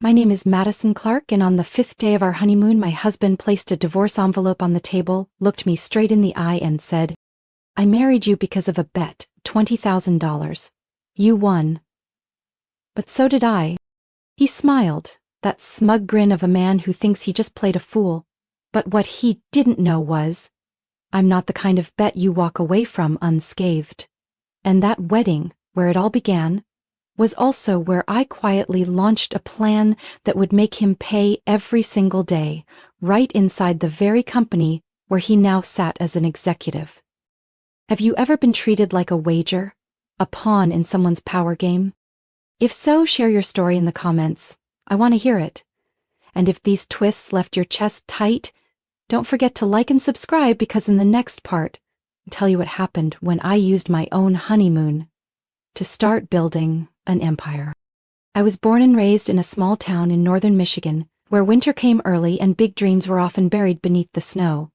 My name is Madison Clark, and on the 5th day of our honeymoon, my husband placed a divorce envelope on the table, looked me straight in the eye, and said, I married you because of a bet, $20,000. You won. But so did I. He smiled, that smug grin of a man who thinks he just played a fool. But what he didn't know was, I'm not the kind of bet you walk away from unscathed. And that wedding, where it all began, was also where I quietly launched a plan that would make him pay every single day, right inside the very company where he now sat as an executive. Have you ever been treated like a wager, a pawn in someone's power game? If so, share your story in the comments. I want to hear it. And if these twists left your chest tight, don't forget to like and subscribe, because in the next part, I'll tell you what happened when I used my own honeymoon to start building an empire. I was born and raised in a small town in northern Michigan, where winter came early and big dreams were often buried beneath the snow.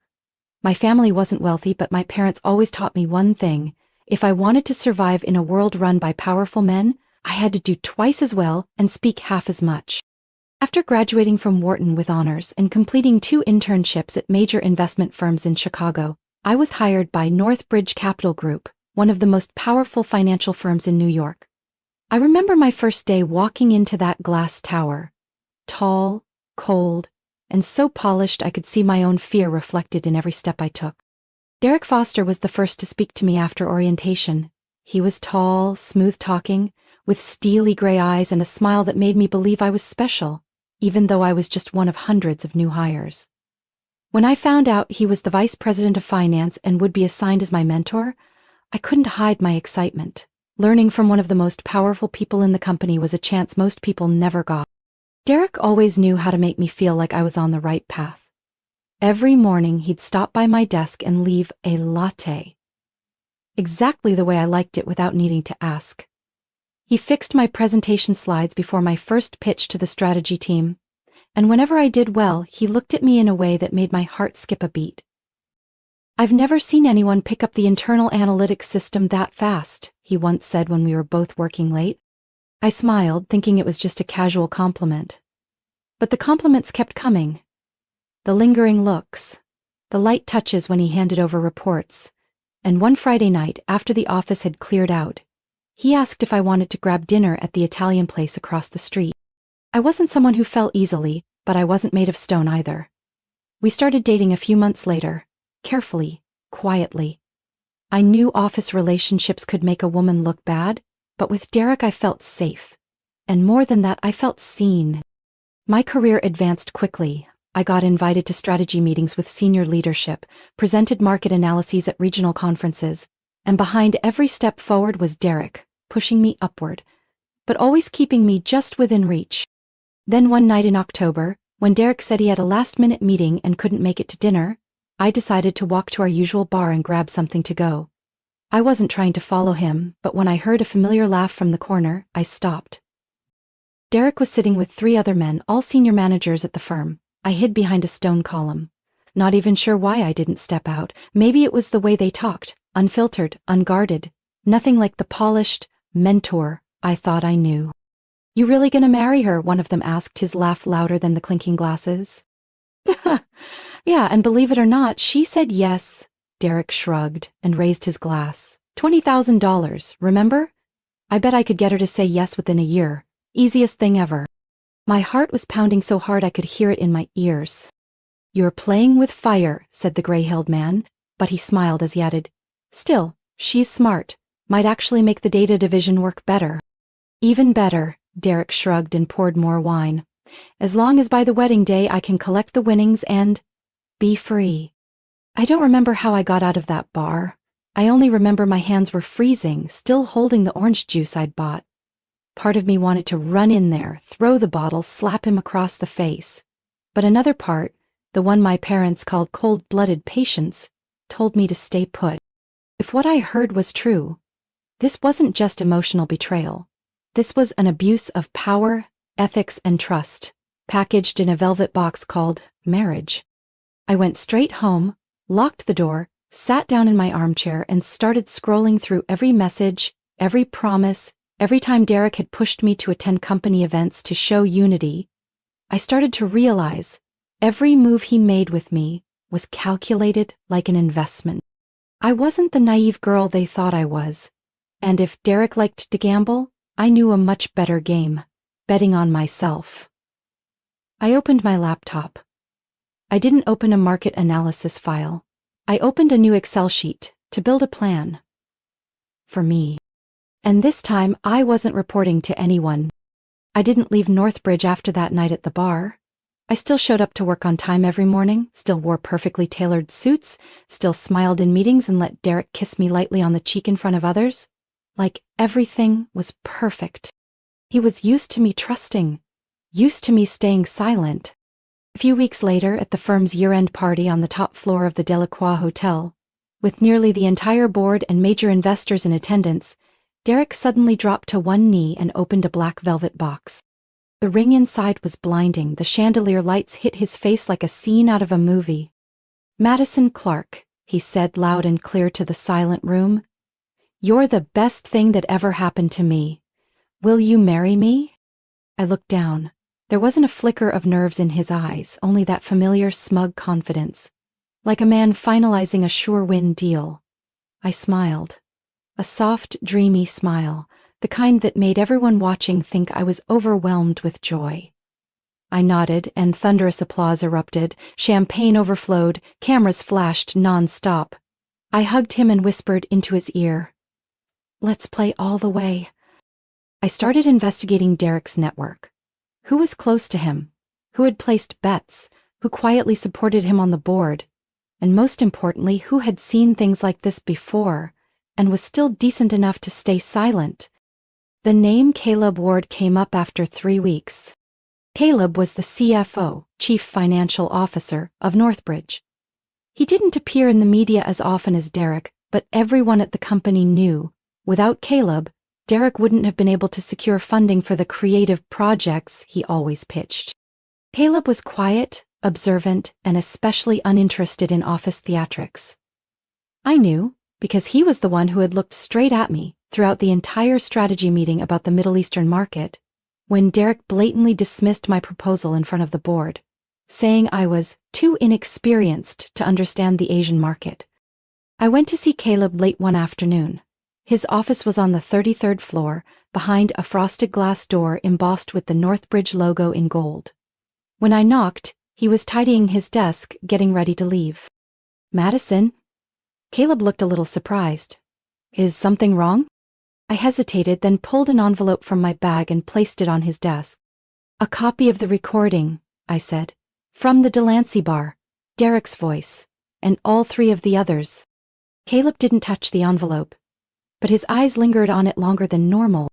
My family wasn't wealthy, but my parents always taught me one thing. If I wanted to survive in a world run by powerful men, I had to do twice as well and speak half as much. After graduating from Wharton with honors and completing 2 internships at major investment firms in Chicago, I was hired by Northbridge Capital Group, one of the most powerful financial firms in New York. I remember my first day walking into that glass tower. Tall, cold, and so polished I could see my own fear reflected in every step I took. Derek Foster was the first to speak to me after orientation. He was tall, smooth-talking, with steely gray eyes and a smile that made me believe I was special, even though I was just one of hundreds of new hires. When I found out he was the vice president of finance and would be assigned as my mentor, I couldn't hide my excitement. Learning from one of the most powerful people in the company was a chance most people never got. Derek always knew how to make me feel like I was on the right path. Every morning he'd stop by my desk and leave a latte. Exactly the way I liked it without needing to ask. He fixed my presentation slides before my first pitch to the strategy team, and whenever I did well, he looked at me in a way that made my heart skip a beat. I've never seen anyone pick up the internal analytics system that fast, he once said when we were both working late. I smiled, thinking it was just a casual compliment. But the compliments kept coming. The lingering looks, the light touches when he handed over reports, and one Friday night, after the office had cleared out, he asked if I wanted to grab dinner at the Italian place across the street. I wasn't someone who fell easily, but I wasn't made of stone either. We started dating a few months later, carefully, quietly. I knew office relationships could make a woman look bad, but with Derek I felt safe. And more than that, I felt seen. My career advanced quickly. I got invited to strategy meetings with senior leadership, presented market analyses at regional conferences, and behind every step forward was Derek, pushing me upward, but always keeping me just within reach. Then one night in October, when Derek said he had a last-minute meeting and couldn't make it to dinner, I decided to walk to our usual bar and grab something to go. I wasn't trying to follow him, but when I heard a familiar laugh from the corner, I stopped. Derek was sitting with 3 other men, all senior managers at the firm. I hid behind a stone column. Not even sure why I didn't step out. Maybe it was the way they talked, unfiltered, unguarded. Nothing like the polished mentor I thought I knew. You really gonna marry her? One of them asked, his laugh louder than the clinking glasses. Yeah, and believe it or not, she said yes. Derek shrugged and raised his glass. $20,000, remember? I bet I could get her to say yes within a year. Easiest thing ever. My heart was pounding so hard I could hear it in my ears. You're playing with fire, said the gray-haired man, but he smiled as he added, still, she's smart. Might actually make the data division work better. Even better, Derek shrugged and poured more wine. As long as by the wedding day I can collect the winnings and be free. I don't remember how I got out of that bar. I only remember my hands were freezing, still holding the orange juice I'd bought. Part of me wanted to run in there, throw the bottle, slap him across the face. But another part, the one my parents called cold-blooded patience, told me to stay put. If what I heard was true, this wasn't just emotional betrayal. This was an abuse of power, ethics, and trust, packaged in a velvet box called marriage. I went straight home, locked the door, sat down in my armchair, and started scrolling through every message, every promise, every time Derek had pushed me to attend company events to show unity, I started to realize every move he made with me was calculated like an investment. I wasn't the naive girl they thought I was, and if Derek liked to gamble, I knew a much better game, betting on myself. I opened my laptop. I didn't open a market analysis file. I opened a new Excel sheet to build a plan. For me. And this time, I wasn't reporting to anyone. I didn't leave Northbridge after that night at the bar. I still showed up to work on time every morning, still wore perfectly tailored suits, still smiled in meetings and let Derek kiss me lightly on the cheek in front of others. Like everything was perfect. He was used to me trusting, used to me staying silent. A few weeks later, at the firm's year-end party on the top floor of the Delacroix Hotel, with nearly the entire board and major investors in attendance, Derek suddenly dropped to one knee and opened a black velvet box. The ring inside was blinding. The chandelier lights hit his face like a scene out of a movie. "Madison Clark," he said loud and clear to the silent room, "you're the best thing that ever happened to me. Will you marry me?" I looked down. There wasn't a flicker of nerves in his eyes, only that familiar smug confidence, like a man finalizing a sure-win deal. I smiled. A soft, dreamy smile, the kind that made everyone watching think I was overwhelmed with joy. I nodded, and thunderous applause erupted, champagne overflowed, cameras flashed non-stop. I hugged him and whispered into his ear, "Let's play all the way." I started investigating Derek's network. Who was close to him? Who had placed bets? Who quietly supported him on the board? And most importantly, who had seen things like this before and was still decent enough to stay silent? The name Caleb Ward came up after 3 weeks. Caleb was the CFO, Chief Financial Officer, of Northbridge. He didn't appear in the media as often as Derek, but everyone at the company knew, without Caleb, Derek wouldn't have been able to secure funding for the creative projects he always pitched. Caleb was quiet, observant, and especially uninterested in office theatrics. I knew, because he was the one who had looked straight at me throughout the entire strategy meeting about the Middle Eastern market, when Derek blatantly dismissed my proposal in front of the board, saying I was too inexperienced to understand the Asian market. I went to see Caleb late one afternoon. His office was on the 33rd floor, behind a frosted glass door embossed with the Northbridge logo in gold. When I knocked, he was tidying his desk, getting ready to leave. "Madison?" Caleb looked a little surprised. "Is something wrong?" I hesitated, then pulled an envelope from my bag and placed it on his desk. "A copy of the recording," I said. "From the Delancey bar, Derek's voice, and all 3 of the others." Caleb didn't touch the envelope, but his eyes lingered on it longer than normal.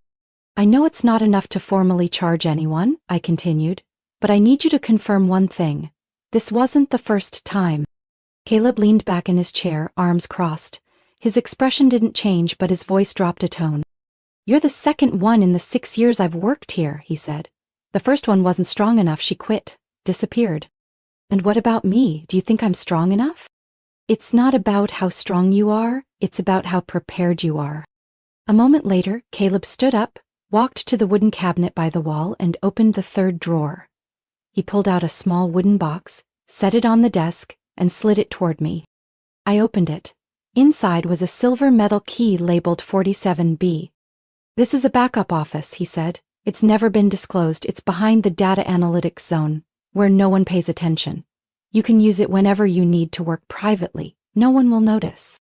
"I know it's not enough to formally charge anyone," I continued, "but I need you to confirm one thing. This wasn't the first time." Caleb leaned back in his chair, arms crossed. His expression didn't change, but his voice dropped a tone. "You're the second one in the 6 years I've worked here," he said. "The first one wasn't strong enough. She quit, disappeared." "And what about me? Do you think I'm strong enough?" "It's not about how strong you are, it's about how prepared you are." A moment later, Caleb stood up, walked to the wooden cabinet by the wall, and opened the 3rd drawer. He pulled out a small wooden box, set it on the desk, and slid it toward me. I opened it. Inside was a silver metal key labeled 47B. "This is a backup office," he said. "It's never been disclosed. It's behind the data analytics zone, where no one pays attention. You can use it whenever you need to work privately. No one will notice."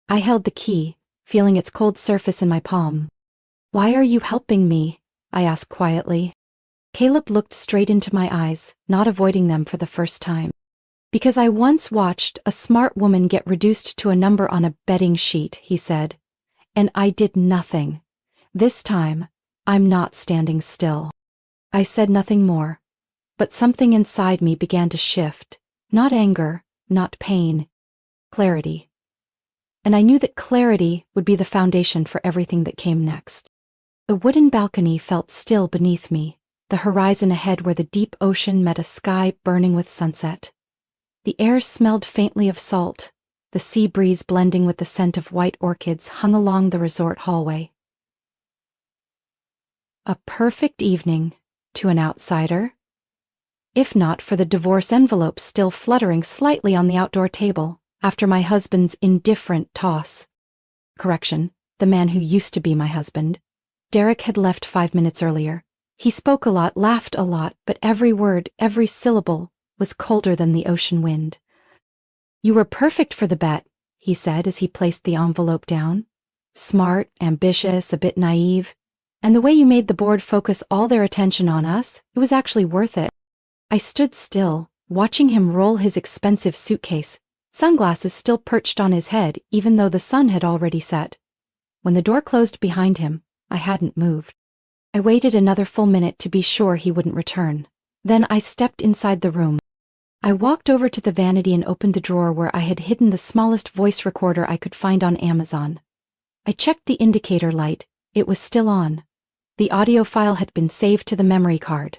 I held the key, feeling its cold surface in my palm. "Why are you helping me?" I asked quietly. Caleb looked straight into my eyes, not avoiding them for the first time. "Because I once watched a smart woman get reduced to a number on a betting sheet," he said. "And I did nothing. This time, I'm not standing still." I said nothing more, but something inside me began to shift. Not anger, not pain. Clarity. And I knew that clarity would be the foundation for everything that came next. The wooden balcony felt still beneath me, the horizon ahead where the deep ocean met a sky burning with sunset. The air smelled faintly of salt, the sea breeze blending with the scent of white orchids hung along the resort hallway. A perfect evening to an outsider. if not for the divorce envelope still fluttering slightly on the outdoor table, after my husband's indifferent toss. Correction, the man who used to be my husband. Derek had left 5 minutes earlier. He spoke a lot, laughed a lot, but every word, every syllable, was colder than the ocean wind. "You were perfect for the bet," he said as he placed the envelope down. "Smart, ambitious, a bit naive. And the way you made the board focus all their attention on us, it was actually worth it." I stood still, watching him roll his expensive suitcase, sunglasses still perched on his head even though the sun had already set. When the door closed behind him, I hadn't moved. I waited another full minute to be sure he wouldn't return. Then I stepped inside the room. I walked over to the vanity and opened the drawer where I had hidden the smallest voice recorder I could find on Amazon. I checked the indicator light. It was still on. The audio file had been saved to the memory card.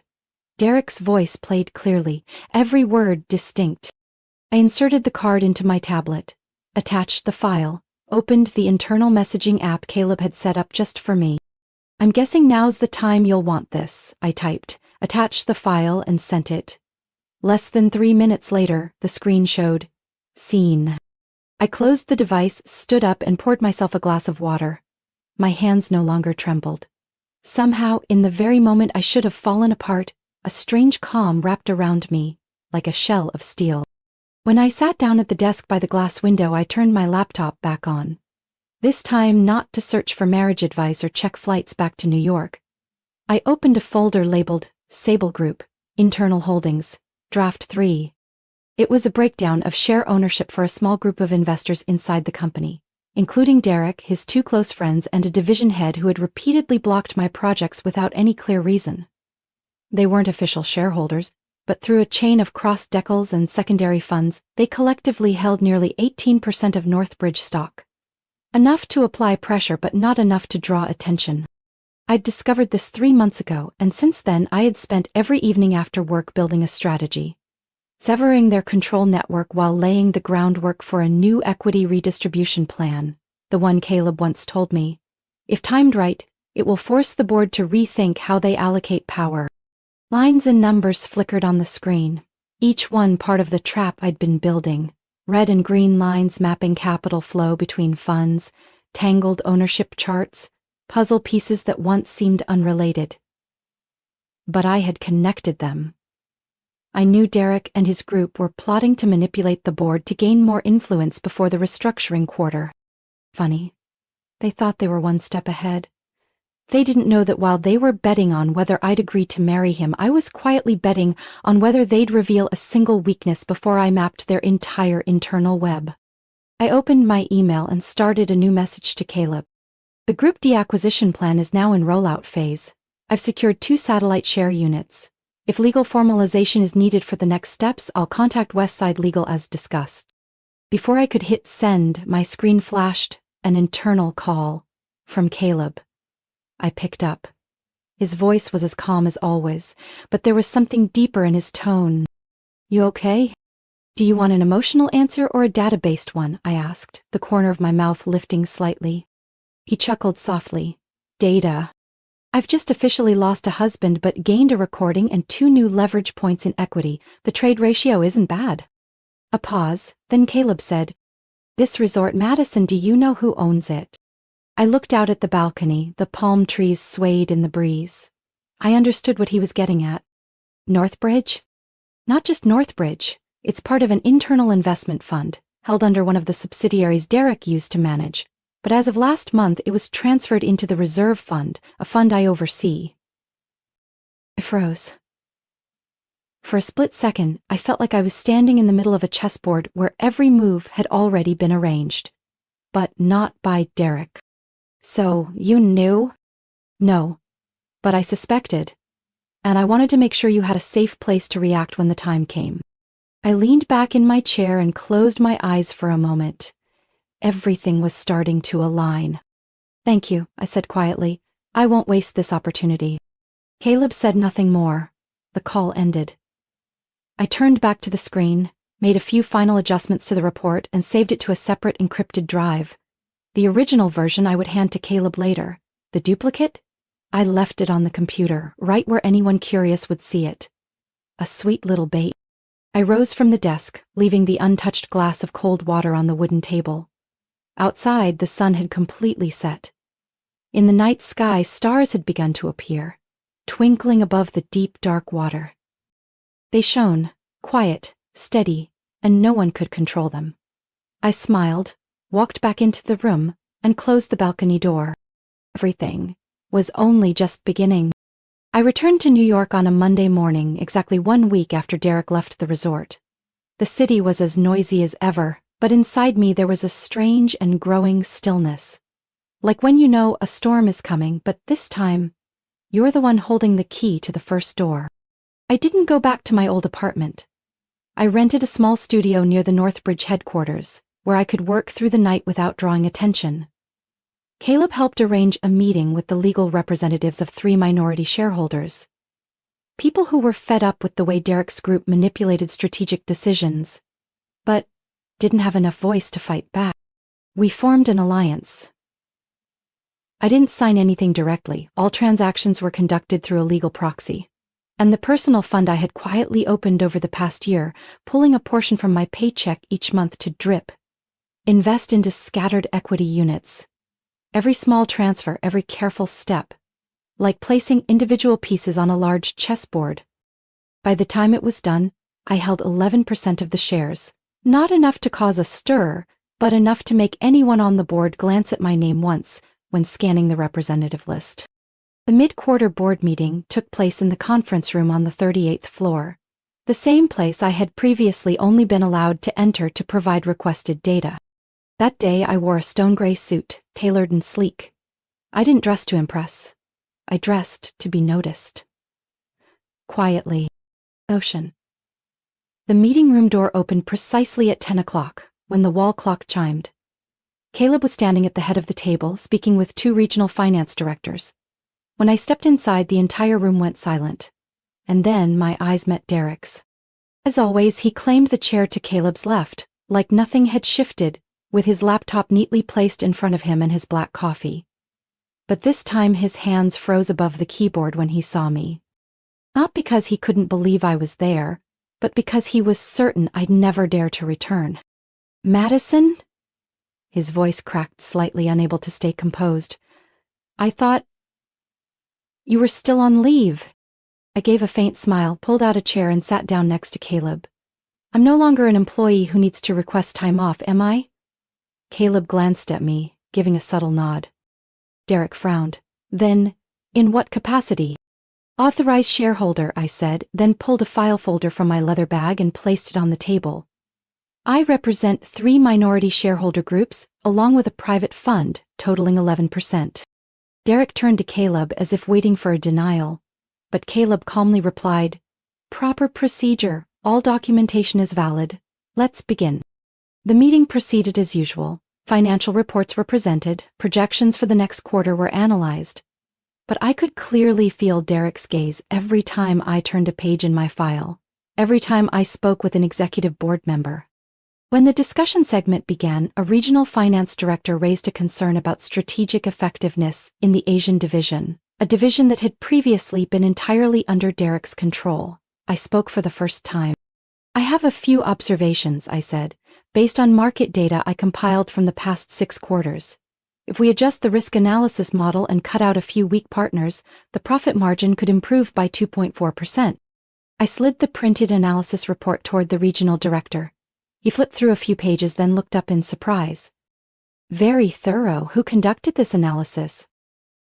Derek's voice played clearly, every word distinct. I inserted the card into my tablet, attached the file, opened the internal messaging app Caleb had set up just for me. "I'm guessing now's the time you'll want this," I typed, attached the file and sent it. Less than 3 minutes later, the screen showed, "Seen." I closed the device, stood up and poured myself a glass of water. My hands no longer trembled. Somehow, in the very moment I should have fallen apart, a strange calm wrapped around me, like a shell of steel. When I sat down at the desk by the glass window, I turned my laptop back on. This time not to search for marriage advice or check flights back to New York. I opened a folder labeled Sable Group, Internal Holdings, Draft 3. It was a breakdown of share ownership for a small group of investors inside the company, including Derek, his 2 close friends, and a division head who had repeatedly blocked my projects without any clear reason. They weren't official shareholders, but through a chain of cross-decals and secondary funds, they collectively held nearly 18% of Northbridge stock. Enough to apply pressure, but not enough to draw attention. I'd discovered this 3 months ago, and since then I had spent every evening after work building a strategy, severing their control network while laying the groundwork for a new equity redistribution plan, the one Caleb once told me. If timed right, it will force the board to rethink how they allocate power. Lines and numbers flickered on the screen, each one part of the trap I'd been building. Red and green lines mapping capital flow between funds, tangled ownership charts, puzzle pieces that once seemed unrelated. But I had connected them. I knew Derek and his group were plotting to manipulate the board to gain more influence before the restructuring quarter. Funny. They thought they were one step ahead. They didn't know that while they were betting on whether I'd agree to marry him, I was quietly betting on whether they'd reveal a single weakness before I mapped their entire internal web. I opened my email and started a new message to Caleb. The Group D acquisition plan is now in rollout phase. I've secured 2 satellite share units. If legal formalization is needed for the next steps, I'll contact Westside Legal as discussed. Before I could hit send, my screen flashed an internal call from Caleb. I picked up. His voice was as calm as always, but there was something deeper in his tone. "You okay? Do you want an emotional answer or a data-based one?" I asked, the corner of my mouth lifting slightly. He chuckled softly. "Data. I've just officially lost a husband but gained a recording and 2 new leverage points in equity. The trade ratio isn't bad." A pause, then Caleb said, "This resort, Madison, do you know who owns it?" I looked out at the balcony, the palm trees swayed in the breeze. I understood what he was getting at. Northbridge? Not just Northbridge. It's part of an internal investment fund, held under one of the subsidiaries Derek used to manage. But as of last month, it was transferred into the reserve fund, a fund I oversee. I froze. For a split second, I felt like I was standing in the middle of a chessboard where every move had already been arranged. But not by Derek. "So, you knew?" "No. But I suspected. And I wanted to make sure you had a safe place to react when the time came." I leaned back in my chair and closed my eyes for a moment. Everything was starting to align. "Thank you," I said quietly. "I won't waste this opportunity." Caleb said nothing more. The call ended. I turned back to the screen, made a few final adjustments to the report, and saved it to a separate encrypted drive. The original version I would hand to Caleb later. The duplicate? I left it on the computer, right where anyone curious would see it. A sweet little bait. I rose from the desk, leaving the untouched glass of cold water on the wooden table. Outside, the sun had completely set. In the night sky, stars had begun to appear, twinkling above the deep, dark water. They shone, quiet, steady, and no one could control them. I smiled, walked back into the room, and closed the balcony door. Everything was only just beginning. I returned to New York on a Monday morning, exactly 1 week after Derek left the resort. The city was as noisy as ever, but inside me there was a strange and growing stillness. Like when you know a storm is coming, but this time, you're the one holding the key to the first door. I didn't go back to my old apartment. I rented a small studio near the Northbridge headquarters, where I could work through the night without drawing attention. Caleb helped arrange a meeting with the legal representatives of 3 minority shareholders. People who were fed up with the way Derek's group manipulated strategic decisions, but didn't have enough voice to fight back. We formed an alliance. I didn't sign anything directly. All transactions were conducted through a legal proxy. And the personal fund I had quietly opened over the past year, pulling a portion from my paycheck each month to drip, invest into scattered equity units. Every small transfer, every careful step, like placing individual pieces on a large chessboard. By the time it was done, I held 11% of the shares, not enough to cause a stir, but enough to make anyone on the board glance at my name once when scanning the representative list. The mid-quarter board meeting took place in the conference room on the 38th floor, the same place I had previously only been allowed to enter to provide requested data. That day I wore a stone-gray suit, tailored and sleek. I didn't dress to impress. I dressed to be noticed. Quietly. Ocean. The meeting room door opened precisely at 10 o'clock, when the wall clock chimed. Caleb was standing at the head of the table, speaking with 2 regional finance directors. When I stepped inside, the entire room went silent. And then my eyes met Derek's. As always, he claimed the chair to Caleb's left, like nothing had shifted, with his laptop neatly placed in front of him and his black coffee. But this time his hands froze above the keyboard when he saw me. Not because he couldn't believe I was there, but because he was certain I'd never dare to return. "Madison?" His voice cracked slightly, unable to stay composed. "I thought you were still on leave." I gave a faint smile, pulled out a chair and sat down next to Caleb. "I'm no longer an employee who needs to request time off, am I?" Caleb glanced at me, giving a subtle nod. Derek frowned. "Then, in what capacity?" "Authorized shareholder," I said, then pulled a file folder from my leather bag and placed it on the table. "I represent 3 minority shareholder groups, along with a private fund, totaling 11%. Derek turned to Caleb as if waiting for a denial, but Caleb calmly replied, "Proper procedure, all documentation is valid. Let's begin." The meeting proceeded as usual. Financial reports were presented, projections for the next quarter were analyzed. But I could clearly feel Derek's gaze every time I turned a page in my file, every time I spoke with an executive board member. When the discussion segment began, a regional finance director raised a concern about strategic effectiveness in the Asian division, a division that had previously been entirely under Derek's control. I spoke for the first time. "I have a few observations," I said, "based on market data I compiled from the past 6 quarters. If we adjust the risk analysis model and cut out a few weak partners, the profit margin could improve by 2.4%. I slid the printed analysis report toward the regional director. He flipped through a few pages, then looked up in surprise. "Very thorough. Who conducted this analysis?"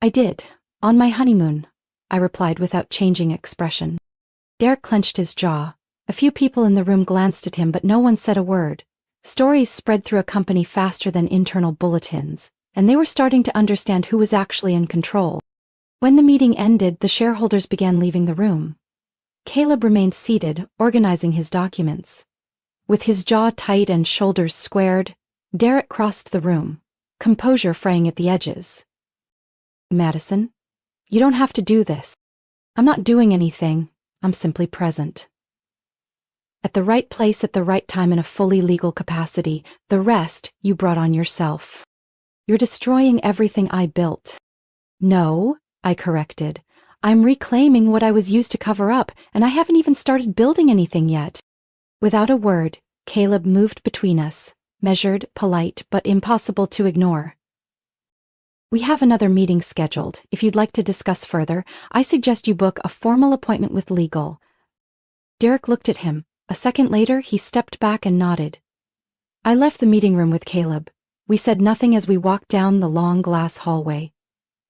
"I did, on my honeymoon," I replied without changing expression. Derek clenched his jaw. A few people in the room glanced at him, but no one said a word. Stories spread through a company faster than internal bulletins, and they were starting to understand who was actually in control. When the meeting ended, the shareholders began leaving the room. Caleb remained seated, organizing his documents. With his jaw tight and shoulders squared, Derek crossed the room, composure fraying at the edges. "Madison, you don't have to do this. I'm not doing anything. I'm simply present. At the right place at the right time in a fully legal capacity. The rest you brought on yourself. You're destroying everything I built." "No," I corrected. I'm reclaiming what I was used to cover up, and I haven't even started building anything yet." Without a word, Caleb moved between us, measured, polite, but impossible to ignore. "We have another meeting scheduled. If you'd like to discuss further, I suggest you book a formal appointment with legal." Derek looked at him. A second later, he stepped back and nodded. I left the meeting room with Caleb. We said nothing as we walked down the long glass hallway.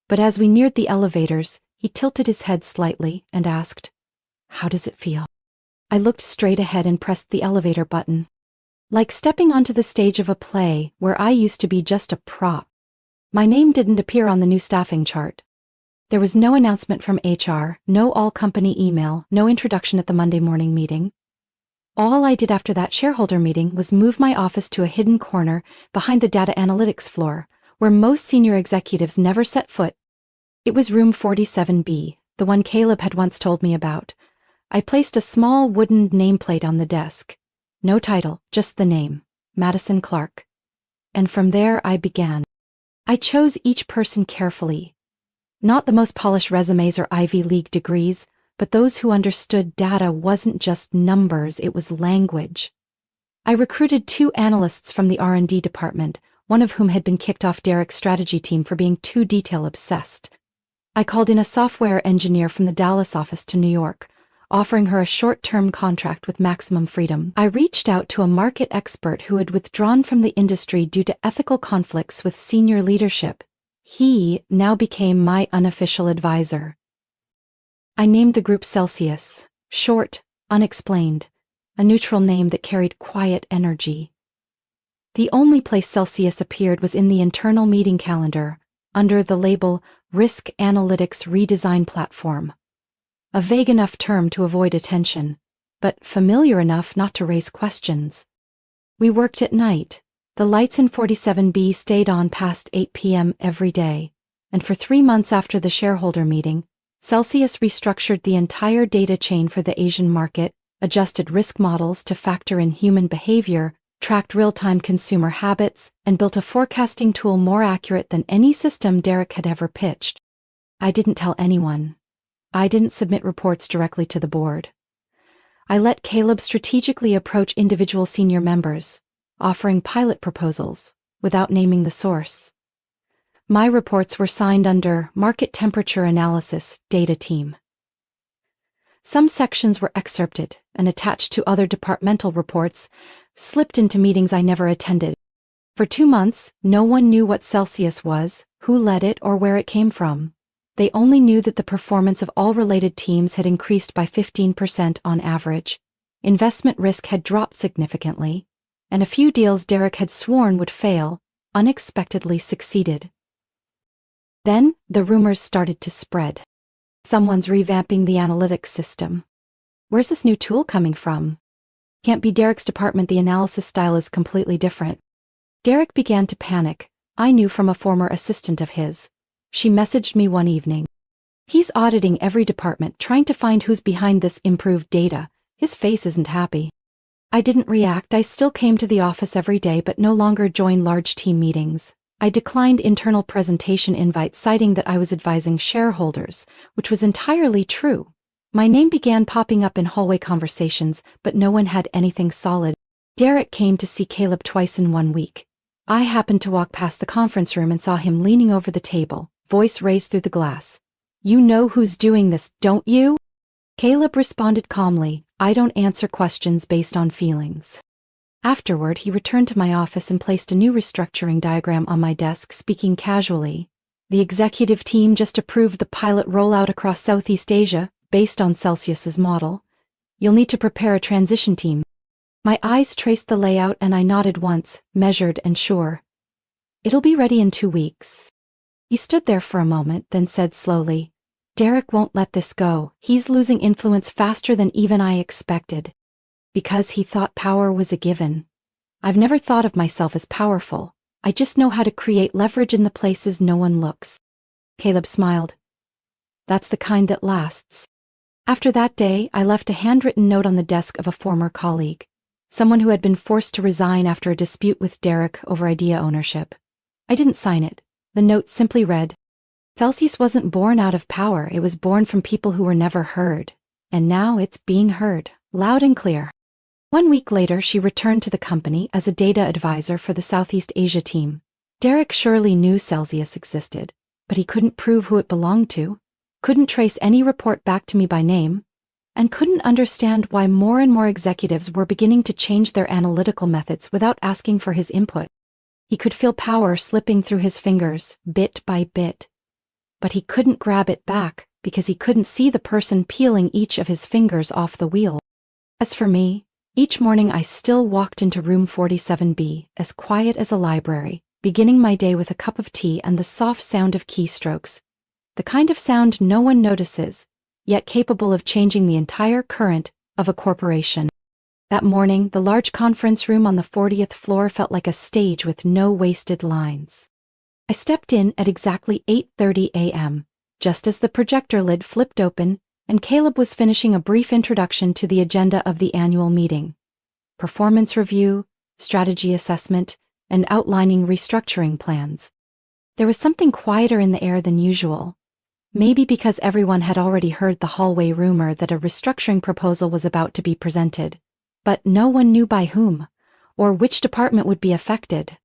But as we neared the elevators, he tilted his head slightly and asked, "How does it feel?" I looked straight ahead and pressed the elevator button. Like stepping onto the stage of a play where I used to be just a prop. My name didn't appear on the new staffing chart. There was no announcement from HR, no all-company email, no introduction at the Monday morning meeting. All I did after that shareholder meeting was move my office to a hidden corner behind the data analytics floor, where most senior executives never set foot. It was room 47B, the one Caleb had once told me about. I placed a small wooden nameplate on the desk. No title, just the name, Madison Clark. And from there I began. I chose each person carefully. Not the most polished resumes or Ivy League degrees, but those who understood data wasn't just numbers, it was language. I recruited 2 analysts from the R&D department, one of whom had been kicked off Derek's strategy team for being too detail-obsessed. I called in a software engineer from the Dallas office to New York, offering her a short-term contract with maximum freedom. I reached out to a market expert who had withdrawn from the industry due to ethical conflicts with senior leadership. He now became my unofficial advisor. I named the group Celsius, short, unexplained, a neutral name that carried quiet energy. The only place Celsius appeared was in the internal meeting calendar, under the label Risk Analytics Redesign Platform. A vague enough term to avoid attention, but familiar enough not to raise questions. We worked at night. The lights in 47B stayed on past 8 p.m. every day, and for 3 months after the shareholder meeting, Celsius restructured the entire data chain for the Asian market, adjusted risk models to factor in human behavior, tracked real-time consumer habits, and built a forecasting tool more accurate than any system Derek had ever pitched. I didn't tell anyone. I didn't submit reports directly to the board. I let Caleb strategically approach individual senior members, offering pilot proposals, without naming the source. My reports were signed under Market Temperature Analysis Data Team. Some sections were excerpted and attached to other departmental reports, slipped into meetings I never attended. For 2 months, no one knew what Celsius was, who led it, or where it came from. They only knew that the performance of all related teams had increased by 15% on average. Investment risk had dropped significantly, and a few deals Derek had sworn would fail, unexpectedly succeeded. Then, the rumors started to spread. Someone's revamping the analytics system. Where's this new tool coming from? Can't be Derek's department, the analysis style is completely different. Derek began to panic. I knew from a former assistant of his. She messaged me one evening. "He's auditing every department, trying to find who's behind this improved data. His face isn't happy." I didn't react. I still came to the office every day but no longer joined large team meetings. I declined internal presentation invites, citing that I was advising shareholders, which was entirely true. My name began popping up in hallway conversations, but no one had anything solid. Derek came to see Caleb twice in 1 week. I happened to walk past the conference room and saw him leaning over the table, voice raised through the glass. "You know who's doing this, don't you?" Caleb responded calmly, "I don't answer questions based on feelings." Afterward, he returned to my office and placed a new restructuring diagram on my desk, speaking casually. "The executive team just approved the pilot rollout across Southeast Asia, based on Celsius's model. You'll need to prepare a transition team." My eyes traced the layout and I nodded once, measured and sure. "It'll be ready in 2 weeks." He stood there for a moment, then said slowly, "Derek won't let this go. He's losing influence faster than even I expected. Because he thought power was a given. I've never thought of myself as powerful. I just know how to create leverage in the places no one looks." Caleb smiled. "That's the kind that lasts." After that day, I left a handwritten note on the desk of a former colleague, someone who had been forced to resign after a dispute with Derek over idea ownership. I didn't sign it. The note simply read, Celsius wasn't born out of power, it was born from people who were never heard. And now it's being heard, loud and clear. 1 week later, she returned to the company as a data advisor for the Southeast Asia team. Derek surely knew Celsius existed, but he couldn't prove who it belonged to, couldn't trace any report back to me by name, and couldn't understand why more and more executives were beginning to change their analytical methods without asking for his input. He could feel power slipping through his fingers, bit by bit. But he couldn't grab it back because he couldn't see the person peeling each of his fingers off the wheel. As for me, each morning I still walked into room 47B, as quiet as a library, beginning my day with a cup of tea and the soft sound of keystrokes. The kind of sound no one notices, yet capable of changing the entire current of a corporation. That morning, the large conference room on the 40th floor felt like a stage with no wasted lines. I stepped in at exactly 8:30 a.m., just as the projector lid flipped open and Caleb was finishing a brief introduction to the agenda of the annual meeting. Performance review, strategy assessment, and outlining restructuring plans. There was something quieter in the air than usual. Maybe because everyone had already heard the hallway rumor that a restructuring proposal was about to be presented. But no one knew by whom, or which department would be affected.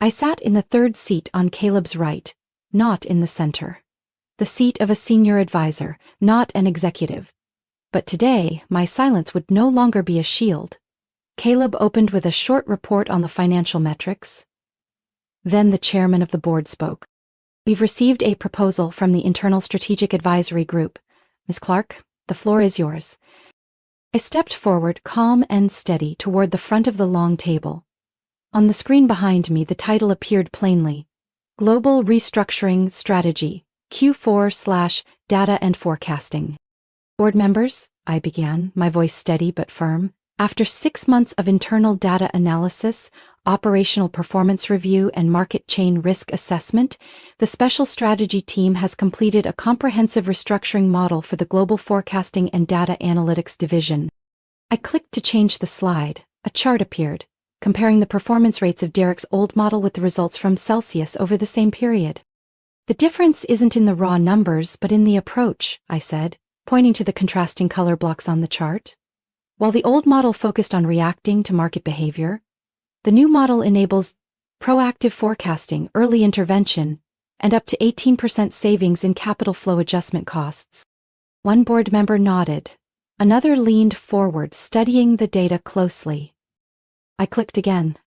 I sat in the third seat on Caleb's right, not in the center. The seat of a senior advisor, not an executive. But today, my silence would no longer be a shield. Caleb opened with a short report on the financial metrics. Then the chairman of the board spoke. We've received a proposal from the Internal Strategic Advisory Group. Ms. Clark, the floor is yours. I stepped forward, calm and steady, toward the front of the long table. On the screen behind me, the title appeared plainly. Global Restructuring Strategy, Q4/Data and Forecasting. Board members, I began, my voice steady but firm. After 6 months of internal data analysis, operational performance review, and market chain risk assessment, the Special Strategy Team has completed a comprehensive restructuring model for the Global Forecasting and Data Analytics Division. I clicked to change the slide. A chart appeared, comparing the performance rates of Derek's old model with the results from Celsius over the same period. The difference isn't in the raw numbers, but in the approach, I said, pointing to the contrasting color blocks on the chart. While the old model focused on reacting to market behavior, the new model enables proactive forecasting, early intervention, and up to 18% savings in capital flow adjustment costs. One board member nodded. Another leaned forward, studying the data closely. I clicked again.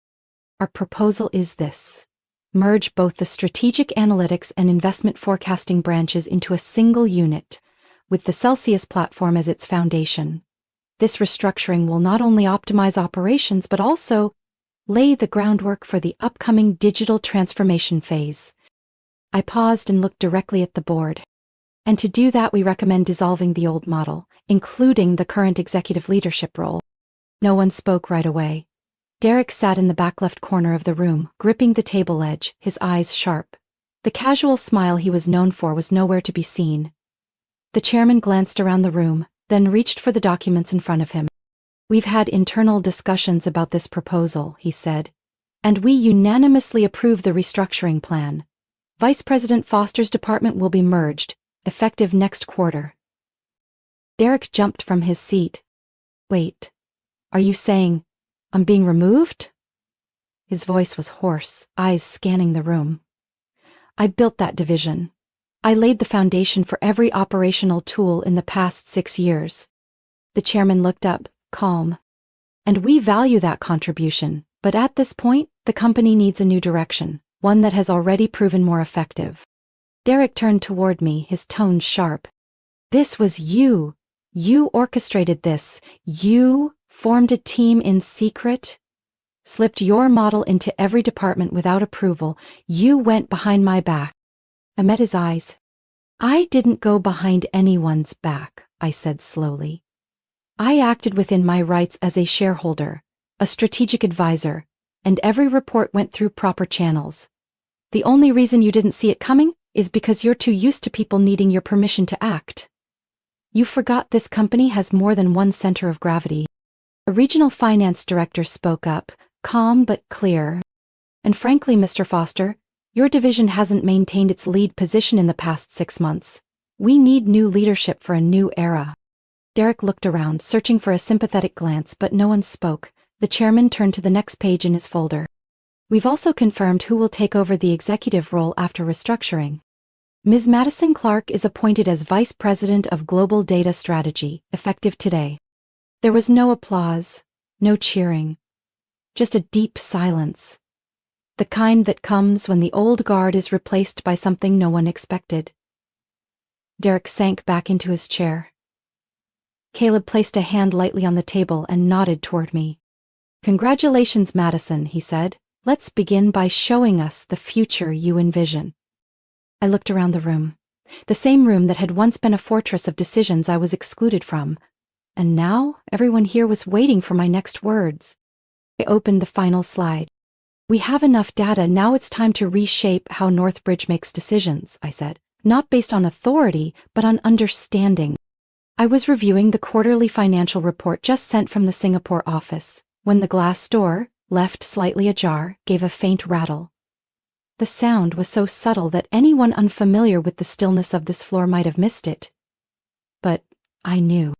Our proposal is this. Merge both the strategic analytics and investment forecasting branches into a single unit, with the Celsius platform as its foundation. This restructuring will not only optimize operations but also lay the groundwork for the upcoming digital transformation phase. I paused and looked directly at the board. And to do that, we recommend dissolving the old model, including the current executive leadership role. No one spoke right away. Derek sat in the back left corner of the room, gripping the table edge, his eyes sharp. The casual smile he was known for was nowhere to be seen. The chairman glanced around the room, then reached for the documents in front of him. We've had internal discussions about this proposal, he said, and we unanimously approve the restructuring plan. Vice President Foster's department will be merged, effective next quarter. Derek jumped from his seat. Wait, are you saying I'm being removed? His voice was hoarse, eyes scanning the room. I built that division. I laid the foundation for every operational tool in the past 6 years. The chairman looked up, calm. And we value that contribution, but at this point, the company needs a new direction, one that has already proven more effective. Derek turned toward me, his tone sharp. This was you. You orchestrated this. You formed a team in secret, slipped your model into every department without approval. You went behind my back. I met his eyes. I didn't go behind anyone's back, I said slowly. I acted within my rights as a shareholder, a strategic advisor, and every report went through proper channels. The only reason you didn't see it coming is because you're too used to people needing your permission to act. You forgot this company has more than one center of gravity. A regional finance director spoke up, calm but clear. And frankly, Mr. Foster, Your division hasn't maintained its lead position in the past 6 months. We need new leadership for a new era." Derek looked around, searching for a sympathetic glance, but no one spoke. The chairman turned to the next page in his folder. "We've also confirmed who will take over the executive role after restructuring. Ms. Madison Clark is appointed as Vice President of Global Data Strategy, effective today." There was no applause, no cheering, just a deep silence. The kind that comes when the old guard is replaced by something no one expected. Derek sank back into his chair. Caleb placed a hand lightly on the table and nodded toward me. "Congratulations, Madison," he said. "Let's begin by showing us the future you envision." I looked around the room. The same room that had once been a fortress of decisions I was excluded from. And now everyone here was waiting for my next words. I opened the final slide. "We have enough data, now it's time to reshape how Northbridge makes decisions," I said. "Not based on authority, but on understanding." I was reviewing the quarterly financial report just sent from the Singapore office, when the glass door, left slightly ajar, gave a faint rattle. The sound was so subtle that anyone unfamiliar with the stillness of this floor might have missed it. But I knew.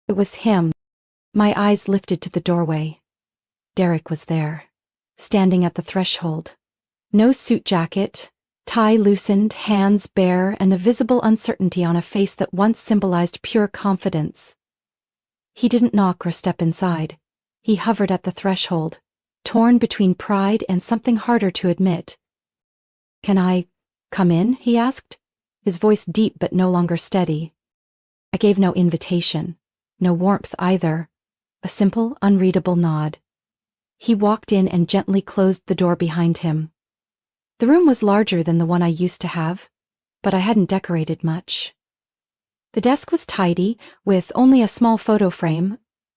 It was him. My eyes lifted to the doorway. Derek was there, standing at the threshold. No suit jacket, tie loosened, hands bare, and a visible uncertainty on a face that once symbolized pure confidence. He didn't knock or step inside. He hovered at the threshold, torn between pride and something harder to admit. "Can I come in?" he asked, his voice deep but no longer steady. I gave no invitation, no warmth either, a simple, unreadable nod. He walked in and gently closed the door behind him. The room was larger than the one I used to have, but I hadn't decorated much. The desk was tidy, with only a small photo frame,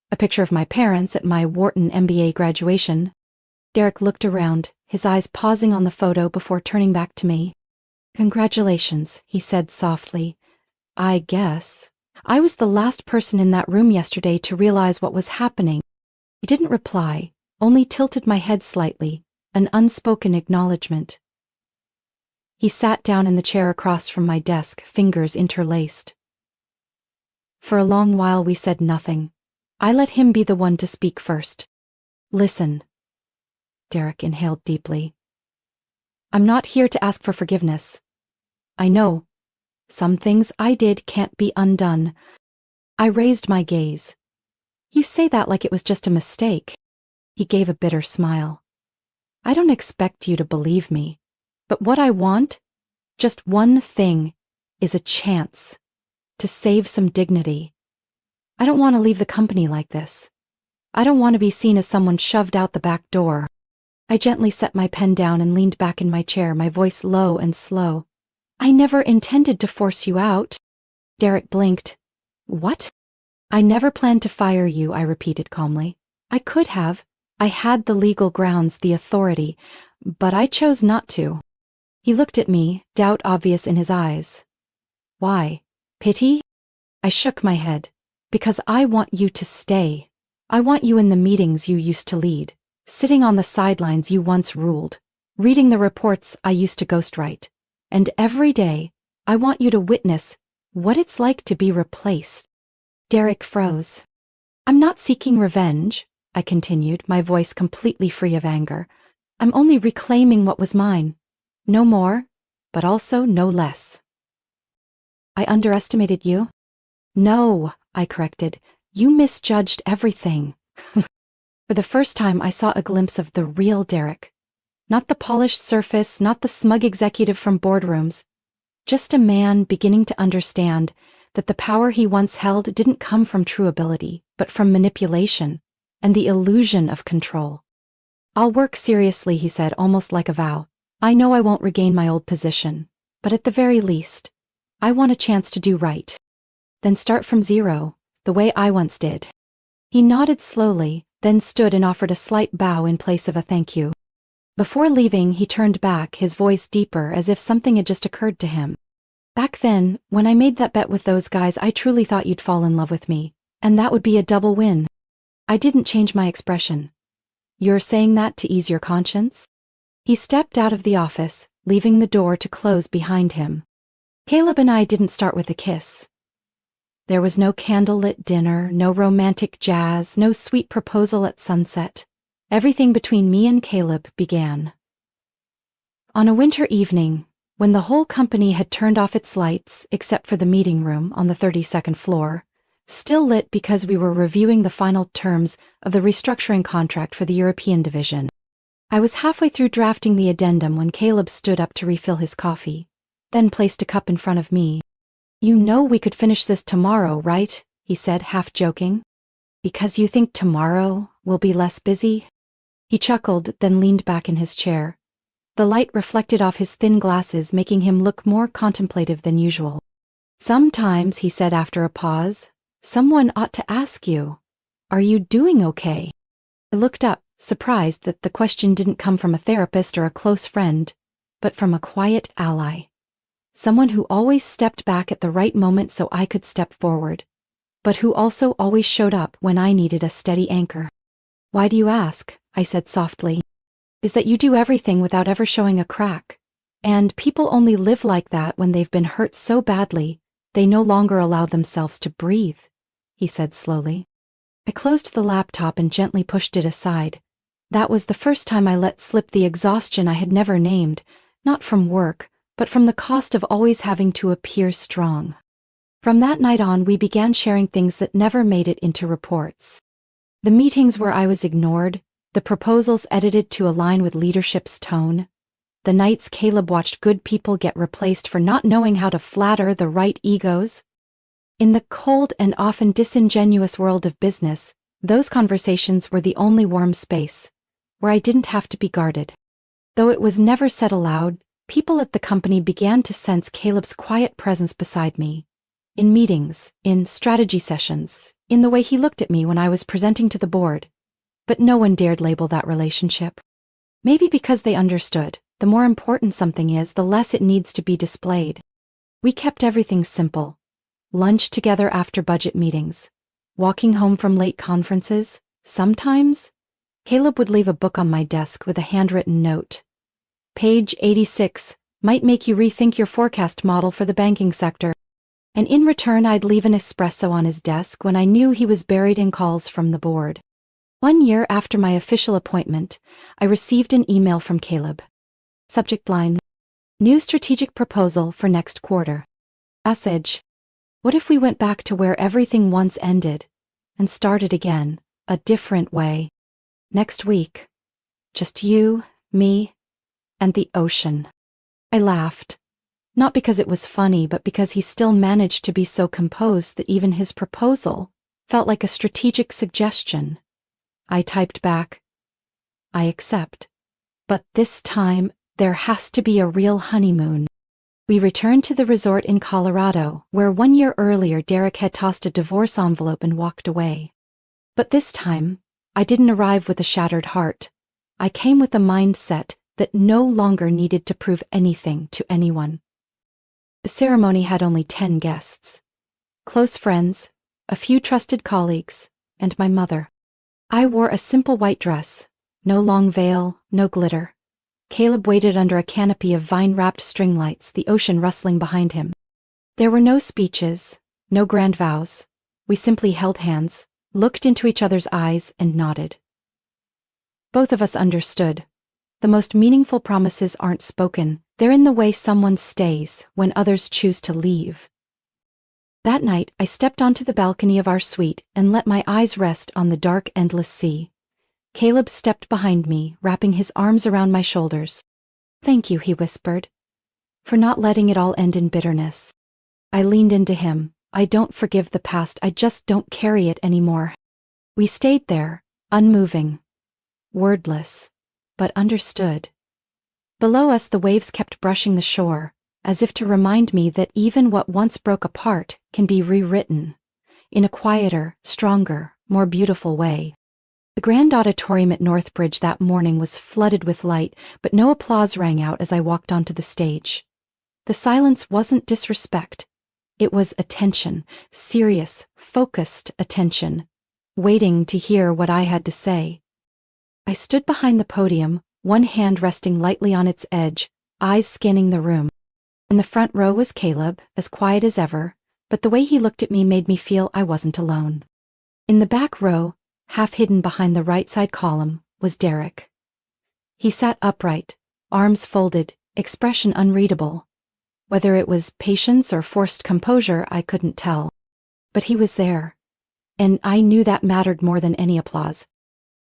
a picture of my parents at my Wharton MBA graduation. Derek looked around, his eyes pausing on the photo before turning back to me. "Congratulations," he said softly. "I guess I was the last person in that room yesterday to realize what was happening." I didn't reply, only tilted my head slightly, an unspoken acknowledgement. He sat down in the chair across from my desk, fingers interlaced. For a long while we said nothing. I let him be the one to speak first. "Listen." Derek inhaled deeply. "I'm not here to ask for forgiveness. I know. Some things I did can't be undone." I raised my gaze. "You say that like it was just a mistake." He gave a bitter smile. "I don't expect you to believe me, but what I want, just one thing, is a chance to save some dignity. I don't want to leave the company like this. I don't want to be seen as someone shoved out the back door." I gently set my pen down and leaned back in my chair, my voice low and slow. "I never intended to force you out." Derek blinked. "What?" "I never planned to fire you," I repeated calmly. "I could have. I had the legal grounds, the authority, but I chose not to." He looked at me, doubt obvious in his eyes. "Why? Pity?" I shook my head. "Because I want you to stay. I want you in the meetings you used to lead, sitting on the sidelines you once ruled, reading the reports I used to ghostwrite. And every day, I want you to witness what it's like to be replaced." Derek froze. "I'm not seeking revenge," I continued, my voice completely free of anger. "I'm only reclaiming what was mine. No more, but also no less." "I underestimated you?" "No," I corrected. "You misjudged everything." For the first time, I saw a glimpse of the real Derek. Not the polished surface, not the smug executive from boardrooms. Just a man beginning to understand that the power he once held didn't come from true ability, but from manipulation and the illusion of control. "I'll work seriously," he said, almost like a vow. "I know I won't regain my old position, but at the very least, I want a chance to do right. Then start from zero, the way I once did." He nodded slowly, then stood and offered a slight bow in place of a thank you. Before leaving, he turned back, his voice deeper, as if something had just occurred to him. "Back then, when I made that bet with those guys, I truly thought you'd fall in love with me, and that would be a double win." I didn't change my expression. "You're saying that to ease your conscience?" He stepped out of the office, leaving the door to close behind him. Caleb and I didn't start with a kiss. There was no candlelit dinner, no romantic jazz, no sweet proposal at sunset. Everything between me and Caleb began on a winter evening, when the whole company had turned off its lights except for the meeting room on the 32nd floor, still lit because we were reviewing the final terms of the restructuring contract for the European division. I was halfway through drafting the addendum when Caleb stood up to refill his coffee, then placed a cup in front of me. "You know we could finish this tomorrow, right?" he said, half joking. "Because you think tomorrow will be less busy?" He chuckled, then leaned back in his chair. The light reflected off his thin glasses, making him look more contemplative than usual. "Sometimes," he said after a pause, "someone ought to ask you, are you doing okay?" I looked up, surprised that the question didn't come from a therapist or a close friend, but from a quiet ally. Someone who always stepped back at the right moment so I could step forward, but who also always showed up when I needed a steady anchor. "Why do you ask?" I said softly. "Is that you do everything without ever showing a crack. And people only live like that when they've been hurt so badly, they no longer allow themselves to breathe," he said slowly. I closed the laptop and gently pushed it aside. That was the first time I let slip the exhaustion I had never named, not from work, but from the cost of always having to appear strong. From that night on, we began sharing things that never made it into reports. The meetings where I was ignored, the proposals edited to align with leadership's tone, the nights Caleb watched good people get replaced for not knowing how to flatter the right egos. In the cold and often disingenuous world of business, those conversations were the only warm space, where I didn't have to be guarded. Though it was never said aloud, people at the company began to sense Caleb's quiet presence beside me. In meetings, in strategy sessions, in the way he looked at me when I was presenting to the board. But no one dared label that relationship. Maybe because they understood, the more important something is, the less it needs to be displayed. We kept everything simple. Lunch together after budget meetings. Walking home from late conferences. Sometimes, Caleb would leave a book on my desk with a handwritten note. "Page 86, might make you rethink your forecast model for the banking sector." And in return, I'd leave an espresso on his desk when I knew he was buried in calls from the board. 1 year after my official appointment, I received an email from Caleb. Subject line: "New strategic proposal for next quarter." Message: "What if we went back to where everything once ended and started again, a different way? Next week. Just you, me, and the ocean." I laughed. Not because it was funny, but because he still managed to be so composed that even his proposal felt like a strategic suggestion. I typed back, "I accept. But this time, there has to be a real honeymoon." We returned to the resort in Colorado, where 1 year earlier Derek had tossed a divorce envelope and walked away. But this time, I didn't arrive with a shattered heart. I came with a mindset that no longer needed to prove anything to anyone. The ceremony had only 10 guests. Close friends, a few trusted colleagues, and my mother. I wore a simple white dress, no long veil, no glitter. Caleb waited under a canopy of vine-wrapped string lights, the ocean rustling behind him. There were no speeches, no grand vows. We simply held hands, looked into each other's eyes, and nodded. Both of us understood. The most meaningful promises aren't spoken, they're in the way someone stays when others choose to leave. That night, I stepped onto the balcony of our suite and let my eyes rest on the dark, endless sea. Caleb stepped behind me, wrapping his arms around my shoulders. "Thank you," he whispered, "for not letting it all end in bitterness." I leaned into him. "I don't forgive the past, I just don't carry it anymore." We stayed there, unmoving, wordless, but understood. Below us, the waves kept brushing the shore, as if to remind me that even what once broke apart can be rewritten, in a quieter, stronger, more beautiful way. The grand auditorium at Northbridge that morning was flooded with light, but no applause rang out as I walked onto the stage. The silence wasn't disrespect. It was attention, serious, focused attention, waiting to hear what I had to say. I stood behind the podium, one hand resting lightly on its edge, eyes scanning the room. In the front row was Caleb, as quiet as ever, but the way he looked at me made me feel I wasn't alone. In the back row, half hidden behind the right side column, was Derek. He sat upright, arms folded, expression unreadable. Whether it was patience or forced composure, I couldn't tell. But he was there, and I knew that mattered more than any applause.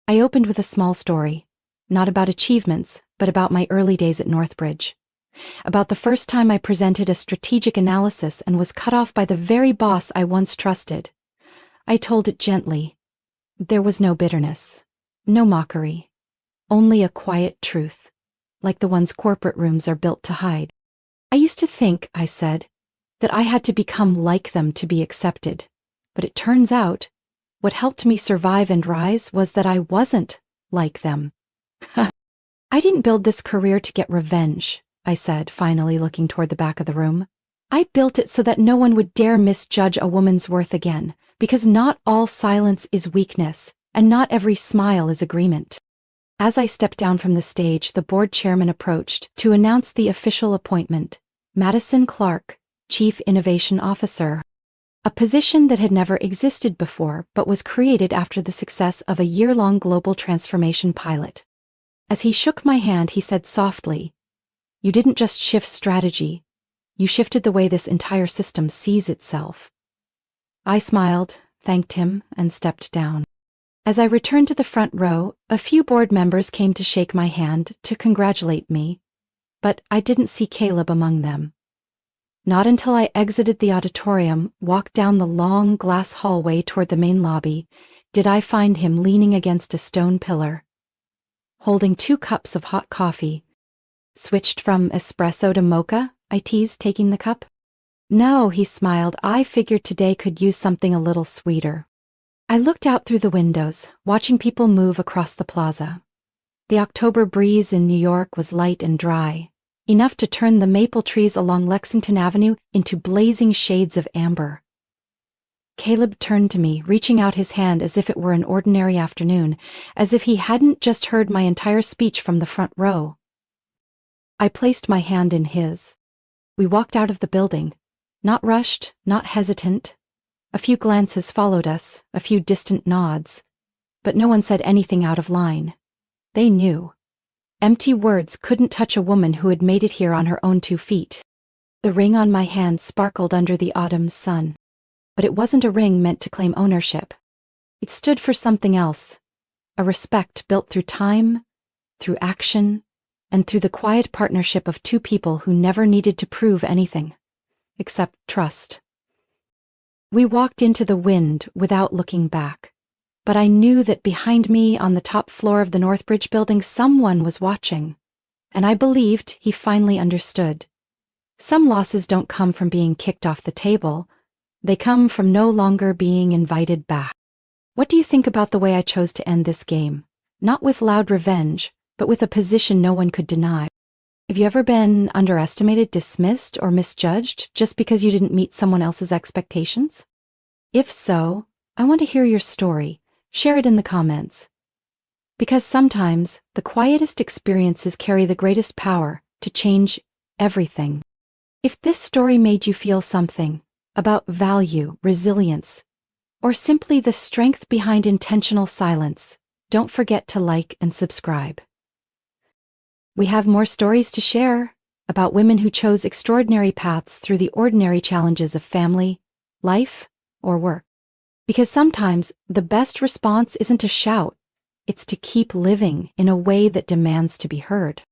I opened with a small story, not about achievements, but about my early days at Northbridge. About the first time I presented a strategic analysis and was cut off by the very boss I once trusted. I told it gently. There was no bitterness, no mockery, only a quiet truth, like the ones corporate rooms are built to hide. I used to think, I said, that I had to become like them to be accepted, but it turns out, what helped me survive and rise was that I wasn't like them. I didn't build this career to get revenge, I said, finally looking toward the back of the room. I built it so that no one would dare misjudge a woman's worth again, because not all silence is weakness, and not every smile is agreement. As I stepped down from the stage, the board chairman approached to announce the official appointment, Madison Clark, Chief Innovation Officer, a position that had never existed before but was created after the success of a year-long global transformation pilot. As he shook my hand, he said softly, "You didn't just shift strategy, you shifted the way this entire system sees itself." I smiled, thanked him, and stepped down. As I returned to the front row, a few board members came to shake my hand to congratulate me, but I didn't see Caleb among them. Not until I exited the auditorium, walked down the long glass hallway toward the main lobby, did I find him leaning against a stone pillar, holding 2 cups of hot coffee. "Switched from espresso to mocha?" I teased, taking the cup. "No," he smiled. "I figured today could use something a little sweeter." I looked out through the windows, watching people move across the plaza. The October breeze in New York was light and dry, enough to turn the maple trees along Lexington Avenue into blazing shades of amber. Caleb turned to me, reaching out his hand as if it were an ordinary afternoon, as if he hadn't just heard my entire speech from the front row. I placed my hand in his. We walked out of the building, not rushed, not hesitant. A few glances followed us, a few distant nods, but no one said anything out of line. They knew. Empty words couldn't touch a woman who had made it here on her own 2 feet. The ring on my hand sparkled under the autumn sun. But it wasn't a ring meant to claim ownership. It stood for something else, a respect built through time, through action, and through the quiet partnership of 2 people who never needed to prove anything, except trust. We walked into the wind without looking back, but I knew that behind me on the top floor of the Northbridge building someone was watching, and I believed he finally understood. Some losses don't come from being kicked off the table, they come from no longer being invited back. What do you think about the way I chose to end this game? Not with loud revenge, but with a position no one could deny. Have you ever been underestimated, dismissed, or misjudged just because you didn't meet someone else's expectations? If so, I want to hear your story. Share it in the comments. Because sometimes, the quietest experiences carry the greatest power to change everything. If this story made you feel something about value, resilience, or simply the strength behind intentional silence, don't forget to like and subscribe. We have more stories to share about women who chose extraordinary paths through the ordinary challenges of family, life, or work. Because sometimes the best response isn't to shout, it's to keep living in a way that demands to be heard.